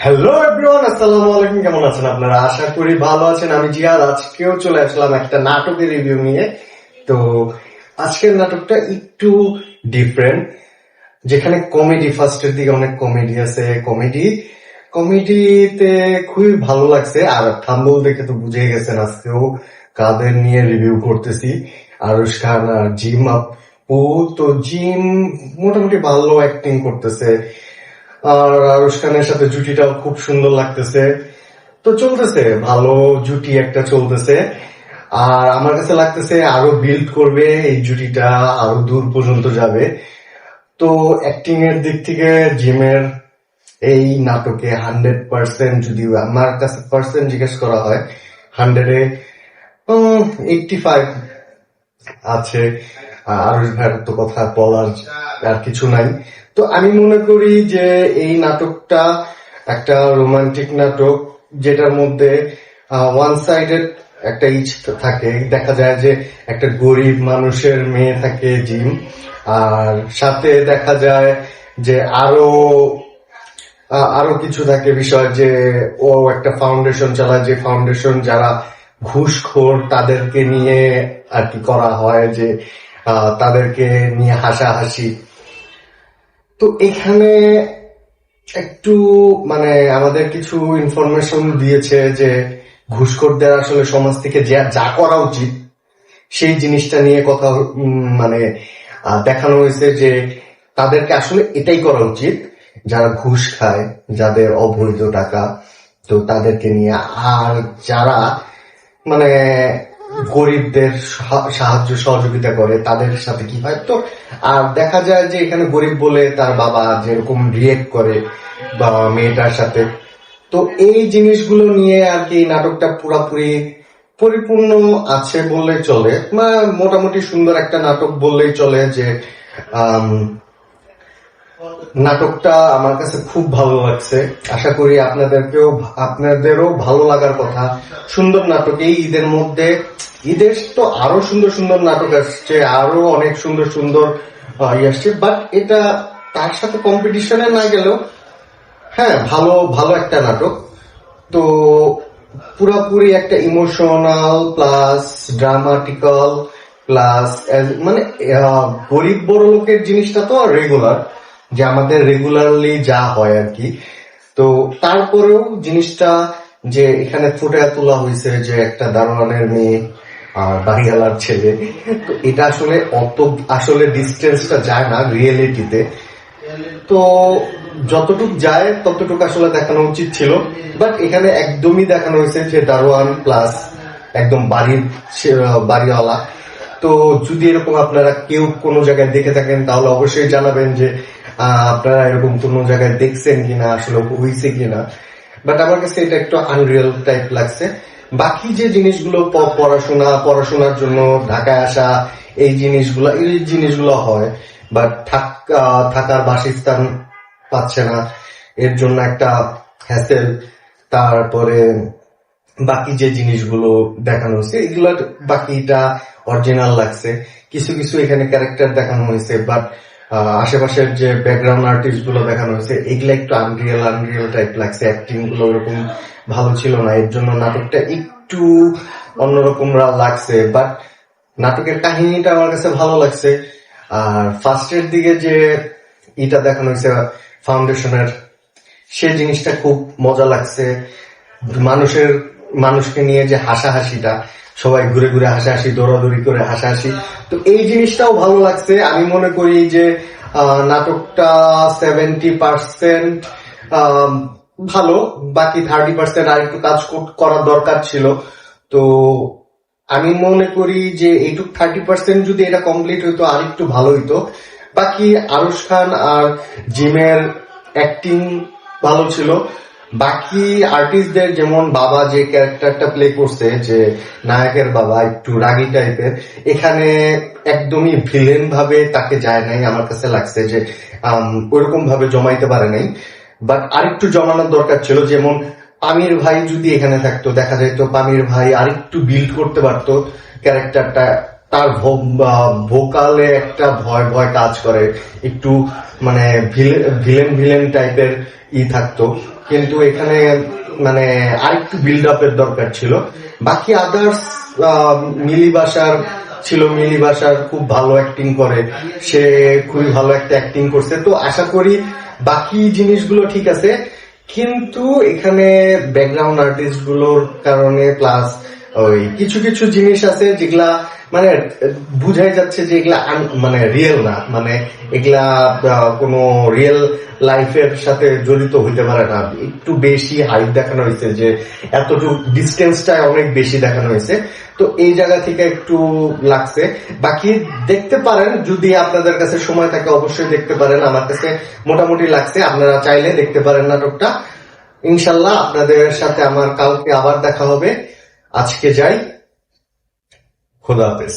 Hello everyone, আসসালামু আলাইকুম। কেমন আছেন আপনারা? আশা করি ভালো আছেন। আমি জিয়াদ। আজকেও চলে আসলাম একটা নাটকের রিভিউ নিয়ে। তো আজকের নাটকটা একটু ডিফারেন্ট, যেখানে কমেডি, ফার্স্টের দিকে অনেক কমেডি আছে। কমেডিতে খুবই ভালো লাগছে। আর থাম্বনেল দেখে তো বুঝে গেছেন আজকেও কাদের নিয়ে রিভিউ করতেছি। আরুশ খান আর জিম আপু। তো জিম মোটামুটি ভালো অ্যাক্টিং করতেছে, আর আরুশ খানের সাথে জুটিটাও খুব সুন্দর লাগতেছে। তো চলতেছে, ভালো জুটি একটা চলতেছে। আর আমার কাছে লাগতেছে আরো বিল্ড করবে এই জুটিটা, আরো দূর পর্যন্ত যাবে। তো অ্যাক্টিং এর দিক থেকে জিমের এই নাটকে 100%, যদি আমার কাছে পার্সেন্ট জিজ্ঞেস করা হয়, 100-এ 85 আছে। আরুষ ভাইয়ের তো কথা বলার আর কিছু নাই। তো আমি মনে করি যে এই নাটকটা একটা রোমান্টিক নাটক, যেটার মধ্যে ওয়ান সাইডেড একটা থাকে। দেখা যায় যে একটা গরিব মানুষের মেয়ে থাকে জিম, আর সাথে দেখা যায় যে আরো কিছু থাকে বিষয়, যে ও একটা ফাউন্ডেশন চালায়, যে ফাউন্ডেশন যারা ঘুষখোর তাদেরকে নিয়ে আর কি করা হয়, যে তাদেরকে নিয়ে হাসাহাসি। তো এখানে একটু মানে আমাদের কিছু ইনফরমেশন দিয়েছে যে ঘুষখোরদের আসলে সমাজ থেকে যা করা উচিত সেই জিনিসটা নিয়ে কথা মানে দেখানো হয়েছে, যে তাদেরকে আসলে এটাই করা উচিত যারা ঘুষ খায়, যাদের অবৈধ টাকা, তো তাদেরকে নিয়ে। আর যারা মানে গরিবদের সাহায্য সহযোগিতা করে তাদের সাথে কি হয়। তো আর দেখা যায় যে এখানে গরিব বলে তার বাবা যেরকম রিয়েক্ট করে বা মেয়েটার সাথে, তো এই জিনিসগুলো নিয়ে আর কি নাটকটা পুরাপুরি পরিপূর্ণ আছে বললেই চলে। মোটামুটি সুন্দর একটা নাটক বললেই চলে। যে নাটকটা আমার কাছে খুব ভালো লাগছে। আশা করি আপনাদেরও ভালো লাগার কথা। সুন্দর নাটক এই ঈদের মধ্যে, ঈদের তো আরো সুন্দর সুন্দর নাটক আসছে, আরো অনেক সুন্দর সুন্দর আসছে। বাট এটা তার সাথে কম্পিটিশনে না গেলেও হ্যাঁ, ভালো ভালো একটা নাটক। তো পুরাপুরি একটা ইমোশনাল প্লাস ড্রামাটিক্যাল প্লাস মানে গরিব বড় লোকের জিনিসটা তো রেগুলার, যে আমাদের রেগুলারলি যা হয় আর কি। তো তারপরেও জিনিসটা যে এখানে ফুটে তোলা হয়েছে যে একটা দারোয়ানের মেয়ে আর বাড়িওয়ালার ছেলে, তো এটা আসলে ডিস্টেন্সটা যায় না রিয়েলিটিতে। তো যতটুক যায় ততটুকু আসলে দেখানো উচিত ছিল, বাট এখানে একদমই দেখানো হয়েছে যে দারোয়ান প্লাস একদম বাড়িওয়ালা। তো যদি এরকম আপনারা কেউ কোনো জায়গায় দেখে থাকেন তাহলে অবশ্যই জানাবেন যে আপনারা এরকম কোনো জায়গায় দেখছেন কিনা, আসলে হয়েছে কিনা। বাট আমার কাছে এটা একটু আনরিয়েল টাইপ লাগছে। বাকি যে জিনিসগুলো পড়াশোনার জন্য ঢাকায় আসা, এই জিনিসগুলো হয়, বাট থাকার বাসস্থান পাচ্ছে না, এর জন্য একটা হ্যাসেল। তারপরে বাকি যে জিনিসগুলো দেখানো হয়েছে এগুলো বাকিটা অরিজিনাল লাগছে। কিছু কিছু এখানে ক্যারেক্টার দেখানো হয়েছে, বাট আশেপাশের যে ব্যাকগ্রাউন্ড আর্টিস্ট গুলো দেখানো হয়েছে এগুলো একটু আনরিয়েল টাইপ লাগছে। অ্যাক্টিং গুলো ওরকম ভালো ছিল না, এর জন্য নাটকটা একটু অন্যরকম লাগছে। বাট নাটকের কাহিনীটা আমার কাছে ভালো লাগছে। আর ফার্স্টের দিকে যে এটা দেখানো হয়েছে ফাউন্ডেশনের, সে জিনিসটা খুব মজা লাগছে। মানুষকে নিয়ে যে হাসাহাসিটা, সবাই ঘুরে ঘুরে হাসাহাসি, দৌড়াদৌড়ি করে হাসাহাসি, তো এই জিনিসটাও ভালো লাগছে। আমি মনে করি যে নাটকটা 70% ভালো, বাকি 30% আর একটু কাজ করার দরকার ছিল। তো আমি মনে করি যে এইটুক 30% যদি এটা কমপ্লিট হইতো আর একটু ভালো হইতো। বাকি আরুশ খান আর জিমের অ্যাক্টিং ভালো ছিল। বাকি আর্টিস্টদের, যেমন বাবা যে ক্যারেক্টারটা প্লে করছে, যে নায়কের বাবা একটু রাগী টাইপের, এখানে একদমই ভিলেন ভাবে তাকে যায় নাই। আমার কাছে লাগছে যে ওইরকম ভাবে জমাইতে পারে নাই, বাট আরেকটু জমানোর দরকার ছিল। যেমন পামির ভাই যদি এখানে থাকতো, দেখা যেত পামির ভাই আরেকটু বিল্ড করতে পারতো ক্যারেক্টারটা, তার ভোকালে একটা ভয় ভয় কাজ করে, একটু মানে ভিলেন ভিলেন টাইপের থাকতো, কিন্তু এখানে মানে আরেকটু বিল্ড আপের দরকার ছিল। বাকি আদার্স মিলি বাসার ছিল, মিলি বাসার খুব ভালো অ্যাক্টিং করে, সে খুবই ভালো একটা অ্যাক্টিং করছে। তো আশা করি বাকি জিনিসগুলো ঠিক আছে, কিন্তু এখানে ব্যাকগ্রাউন্ড আর্টিস্ট গুলোর কারণে প্লাস ওই কিছু কিছু জিনিস আছে যেগুলা মানে বুঝাই যাচ্ছে যে এগুলা মানে রিয়েল না, মানে এগুলা কোনো রিয়েল লাইফের সাথে জড়িত হইতে পারে না। একটু বেশি হাইট দেখানো হয়েছে, যে এতটুকু ডিস্টেন্সটা অনেক বেশি দেখানো হয়েছে, তো এই জায়গা থেকে একটু লাগছে। বাকি দেখতে পারেন, যদি আপনাদের কাছে সময় থাকে অবশ্যই দেখতে পারেন। আমার কাছে মোটামুটি লাগছে, আপনারা চাইলে দেখতে পারেন নাটকটা। ইনশাল্লাহ আপনাদের সাথে আমার কালকে আবার দেখা হবে। আজকে যাই, খোদা হাফেজ।